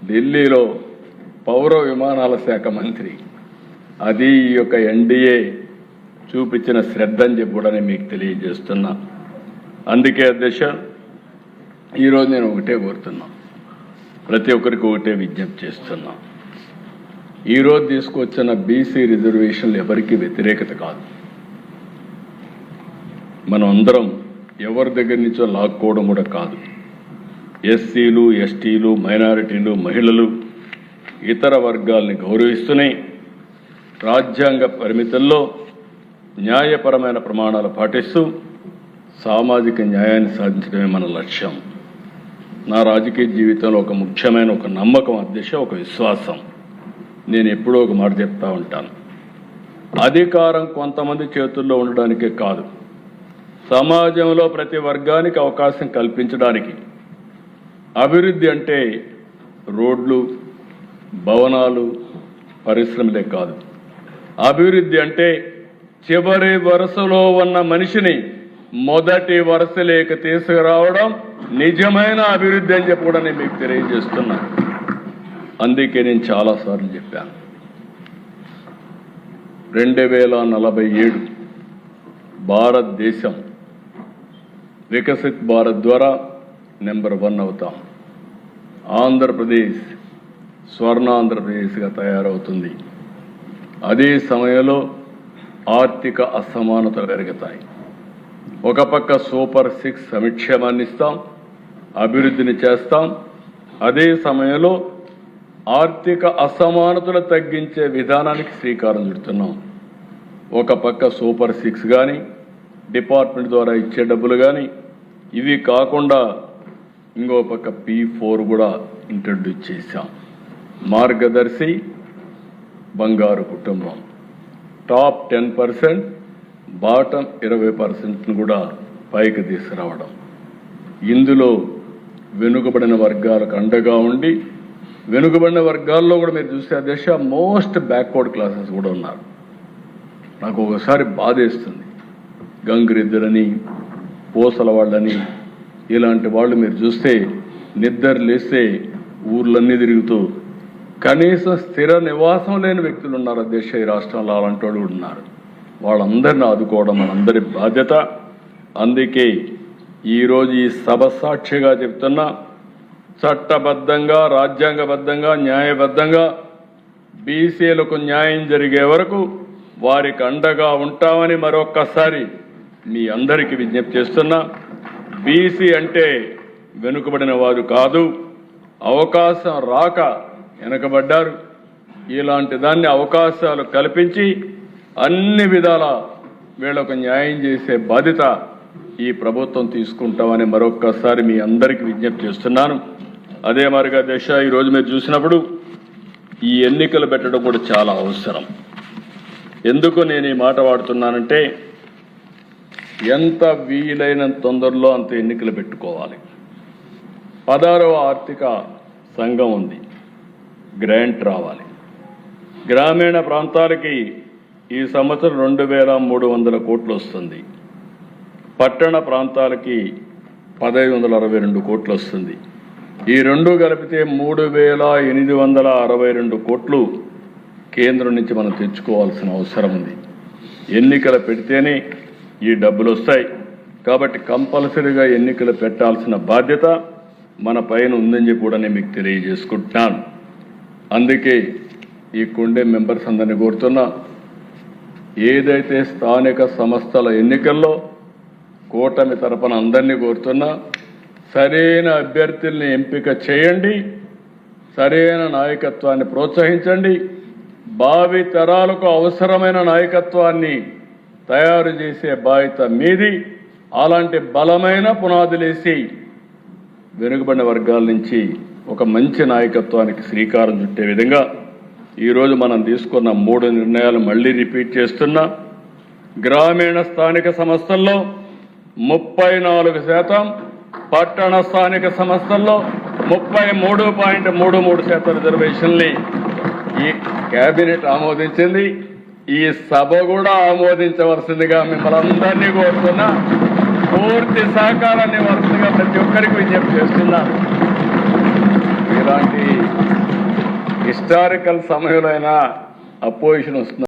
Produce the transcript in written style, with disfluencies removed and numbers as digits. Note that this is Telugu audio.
ఢిల్లీలో పౌర విమానాల శాఖ మంత్రి. అది ఈ యొక్క ఎన్డీఏ చూపించిన శ్రద్ధ అని చెప్పి కూడా నేను మీకు తెలియజేస్తున్నా. అందుకే అధ్యక్ష, ఈరోజు నేను ఒకటే కోరుతున్నా, ప్రతి ఒక్కరికి ఒకటే విజ్ఞప్తి చేస్తున్నా. ఈరోజు తీసుకొచ్చిన బీసీ రిజర్వేషన్లు ఎవరికి వ్యతిరేకత కాదు. మనం అందరం ఎవరి దగ్గర నుంచో లాక్కోవడం కూడా కాదు. ఎస్సీలు, ఎస్టీలు, మైనారిటీలు, మహిళలు, ఇతర వర్గాల్ని గౌరవిస్తూనే రాజ్యాంగ పరిమితుల్లో న్యాయపరమైన ప్రమాణాలు పాటిస్తూ సామాజిక న్యాయాన్ని సాధించడమే మన లక్ష్యం. నా రాజకీయ జీవితంలో ఒక ముఖ్యమైన ఒక నమ్మకం అధ్యక్ష, ఒక విశ్వాసం. నేను ఎప్పుడో ఒక మాట చెప్తా ఉంటాను, అధికారం కొంతమంది చేతుల్లో ఉండడానికే కాదు, సమాజంలో ప్రతి వర్గానికి అవకాశం కల్పించడానికి. అభివృద్ధి అంటే రోడ్లు, భవనాలు, పరిశ్రమలే కాదు. అభివృద్ధి అంటే చివరి వరుసలో ఉన్న మనిషిని మొదటి వరుసలోకి తీసుకురావడం నిజమైన అభివృద్ధి అని చెప్పి కూడా నేను మీకు తెలియజేస్తున్నా. అందుకే నేను చాలాసార్లు చెప్పాను, 2047 భారతదేశం వికసిత్ భారత్ ద్వారా నెంబర్ 1 అవుతాం. ఆంధ్రప్రదేశ్ స్వర్ణాంధ్రప్రదేశ్గా తయారవుతుంది. అదే సమయంలో ఆర్థిక అసమానతలు పెరుగుతాయి. ఒక పక్క సూపర్ 6 సంక్షేమాన్ని ఇస్తాం, అభివృద్ధిని చేస్తాం. అదే సమయంలో ఆర్థిక అసమానతలు తగ్గించే విధానానికి శ్రీకారం చుడుతున్నాం. ఒక పక్క సూపర్ 6 కానీ, డిపార్ట్మెంట్ ద్వారా ఇచ్చే డబ్బులు కానీ, ఇవి కాకుండా ఇంకో పక్క P4 కూడా ఇంట్రడ్యూస్ చేశాం. మార్గదర్శి, బంగారు కుటుంబం, టాప్ 10%, బాటమ్ 20% కూడా పైకి తీసుకురావడం. ఇందులో వెనుకబడిన వర్గాలకు అండగా ఉండి, వెనుకబడిన వర్గాల్లో కూడా మీరు చూస్తే అధ్యక్ష మోస్ట్ బ్యాక్వర్డ్ క్లాసెస్ కూడా ఉన్నారు. నాకు ఒకసారి బాధేస్తుంది, గంగిరెద్దులని, పూసల వాళ్ళని, ఇలాంటి వాళ్ళు మీరు చూస్తే నిద్ర లేస్తే ఊర్లన్నీ తిరుగుతూ కనీసం స్థిర నివాసం లేని వ్యక్తులు ఉన్నారు అధ్యక్ష ఈ రాష్ట్రంలో. అలాంటి వాళ్ళు కూడా ఉన్నారు. వాళ్ళందరినీ ఆదుకోవడం మనందరి బాధ్యత. అందుకే ఈరోజు ఈ సభ సాక్షిగా చెప్తున్నా, చట్టబద్ధంగా, రాజ్యాంగబద్ధంగా, న్యాయబద్ధంగా బీసీలకు న్యాయం జరిగే వరకు వారికి అండగా ఉంటామని మరొక్కసారి మీ అందరికీ విజ్ఞప్తి చేస్తున్నా. బీసీ అంటే వెనుకబడిన వారు కాదు, అవకాశం రాక వెనకబడ్డారు. ఇలాంటి దాన్ని అవకాశాలు కల్పించి అన్ని విధాల వీళ్ళకు న్యాయం చేసే బాధ్యత ఈ ప్రభుత్వం తీసుకుంటామని మరొక్కసారి మీ అందరికీ విజ్ఞప్తి చేస్తున్నాను. అదే మరిగా దేశ ఈరోజు మీరు చూసినప్పుడు ఈ ఎన్నికలు పెట్టడం కూడా చాలా అవసరం. ఎందుకు నేను ఈ మాట వాడుతున్నానంటే, ఎంత వీలైనంత తొందరలో అంత ఎన్నికలు పెట్టుకోవాలి. 16వ ఆర్థిక సంఘం ఉంది, గ్రాంట్ రావాలి. గ్రామీణ ప్రాంతాలకి ఈ సంవత్సరం 2300 కోట్లు వస్తుంది. పట్టణ ప్రాంతాలకి 1562 కోట్లు వస్తుంది. ఈ రెండు కలిపితే 3862 కోట్లు కేంద్రం నుంచి మనం తెచ్చుకోవాల్సిన అవసరం ఉంది. ఎన్నికలు పెడితేనే ఈ డబ్బులు వస్తాయి. కాబట్టి కంపల్సరీగా ఎన్నికలు పెట్టాల్సిన బాధ్యత మన పైన ఉందని చెప్పి కూడా నేను మీకు తెలియజేసుకుంటున్నాను. అందుకే ఈ కుండే మెంబర్స్ అందరినీ కోరుతున్నా, ఏదైతే స్థానిక సంస్థల ఎన్నికల్లో కూటమి తరపున అందరినీ కోరుతున్నా, సరైన అభ్యర్థుల్ని ఎంపిక చేయండి, సరైన నాయకత్వాన్ని ప్రోత్సహించండి, భావి తరాలకు అవసరమైన నాయకత్వాన్ని తయారు చేసే బాధ్యత మీది. అలాంటి బలమైన పునాదులేసి వెనుకబడిన వర్గాల నుంచి ఒక మంచి నాయకత్వానికి శ్రీకారం చుట్టే విధంగా ఈరోజు మనం తీసుకున్న 3 నిర్ణయాలు మళ్ళీ రిపీట్ చేస్తున్నా. గ్రామీణ స్థానిక సంస్థల్లో 34%, పట్టణ స్థానిక సంస్థల్లో 33.33% రిజర్వేషన్ని ఈ కేబినెట్ ఆమోదించింది. ఈ సభ కూడా ఆమోదించవలసిందిగా మిమ్మల్ని అందరినీ కోరుతున్నా. పూర్తి సహకారాన్ని వరుసగా ప్రతి ఒక్కరికి విజ్ఞప్తి చేస్తున్నా. ఇలాంటి హిస్టారికల్ సమయంలో అయినా అపోజిషన్ వస్తుంది.